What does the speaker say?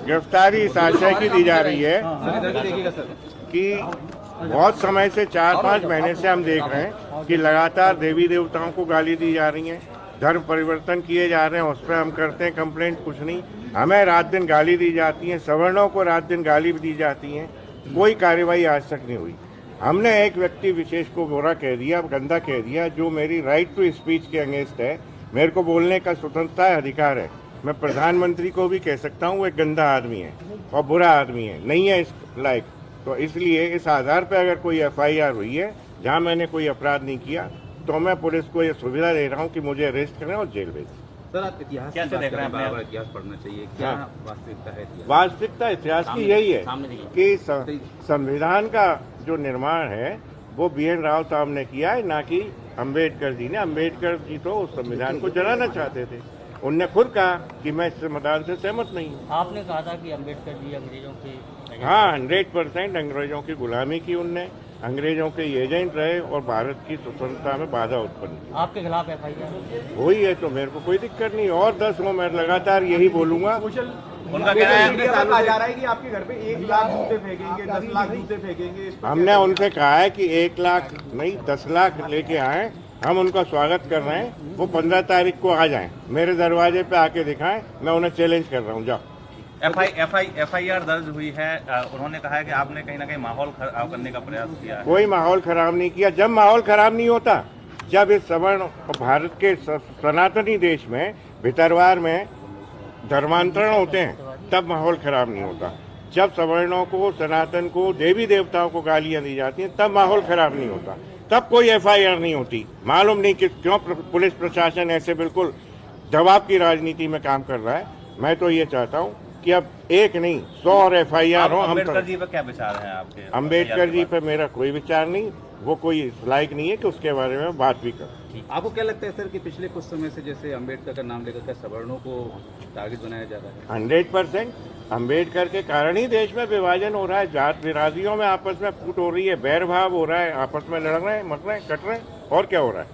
गिरफ्तारी इस आशय की दी जा रही है कि बहुत समय से 4-5 महीने से हम देख रहे हैं कि लगातार देवी देवताओं को गाली दी जा रही है, धर्म परिवर्तन किए जा रहे हैं, उस पर हम करते हैं कंप्लेंट, कुछ नहीं। हमें रात दिन गाली दी जाती है, सवर्णों को रात दिन गाली दी जाती है, कोई कार्रवाई आज तक नहीं हुई। हमने एक व्यक्ति विशेष को बुरा कह दिया, गंदा कह दिया, जो मेरी राइट टू स्पीच के अगेंस्ट है। मेरे को बोलने का स्वतंत्रता है, अधिकार है। मैं प्रधानमंत्री को भी कह सकता हूँ वो एक गंदा आदमी है और बुरा आदमी है, नहीं है इस लायक। तो इसलिए इस आधार पर अगर कोई FIR हुई है जहाँ मैंने कोई अपराध नहीं किया, तो मैं पुलिस को ये सुविधा दे रहा हूँ कि मुझे अरेस्ट करें और जेल भेजें। सर, आप इतिहास कैसे देख रहे हैं? इतिहास पढ़ना चाहिए, क्या वास्तविकता है? वास्तविकता इतिहास की यही है कि संविधान का जो निर्माण है वो BN राव साहब ने किया है, ना कि अम्बेडकर जी ने। अम्बेडकर जी तो उस संविधान को जलाना चाहते थे। उनने खुद कहा कि मैं इस संविधान से सहमत नहीं हूँ। आपने कहा था कि अम्बेडकर जी अंग्रेजों के, हाँ, 100% अंग्रेजों की गुलामी की उनने, अंग्रेजों के एजेंट रहे और भारत की स्वतंत्रता में बाधा उत्पन्न की। आपके खिलाफ FIR वही है, तो मेरे को कोई दिक्कत नहीं। और 10 हो, मैं लगातार यही बोलूंगा। उनका कहना है कहा जा रहा है कि आपके घर पे 1 लाख जूते फेंकेंगे, 10 लाख जूते फेंकेंगे। हमने उनसे कहा है कि 1 लाख नहीं 10 लाख लेके आए, हम उनका स्वागत कर रहे हैं। वो 15 तारीख को आ जाएं, मेरे दरवाजे पे आके दिखाएं, मैं उन्हें चैलेंज कर रहा हूँ। जाओ। FIR दर्ज हुई है। उन्होंने कहा है कि आपने कहीं ना कहीं माहौल खराब करने का प्रयास किया है। कोई माहौल खराब नहीं किया। जब माहौल खराब नहीं होता, जब इस सवर्ण भारत के सनातनी देश में भितरवार में धर्मांतरण होते हैं, तब माहौल खराब नहीं होता। जब सवर्णों को, सनातन को, देवी देवताओं को गालियां दी जाती हैं, तब माहौल खराब नहीं होता, तब कोई FIR नहीं होती। मालूम नहीं कि क्यों पुलिस प्रशासन ऐसे बिल्कुल दबाव की राजनीति में काम कर रहा है। मैं तो ये चाहता हूँ कि अब एक नहीं 100 और FIR हो। अम्बेडकर जी पर क्या विचार है आपके? अम्बेडकर जी पर मेरा कोई विचार नहीं, वो कोई लायक नहीं है कि उसके बारे में बात भी कर। आपको क्या लगता है सर कि पिछले कुछ समय से जैसे अम्बेडकर का नाम लेकर के सवर्णों को टारगेट बनाया जा रहा है? 100% अम्बेडकर के कारण ही देश में विभाजन हो रहा है, जात बिरादरियों में आपस में फूट हो रही है, बैर भाव हो रहा है, आपस में लड़ रहे हैं, मर रहे हैं, कट रहे हैं, और क्या हो रहा है?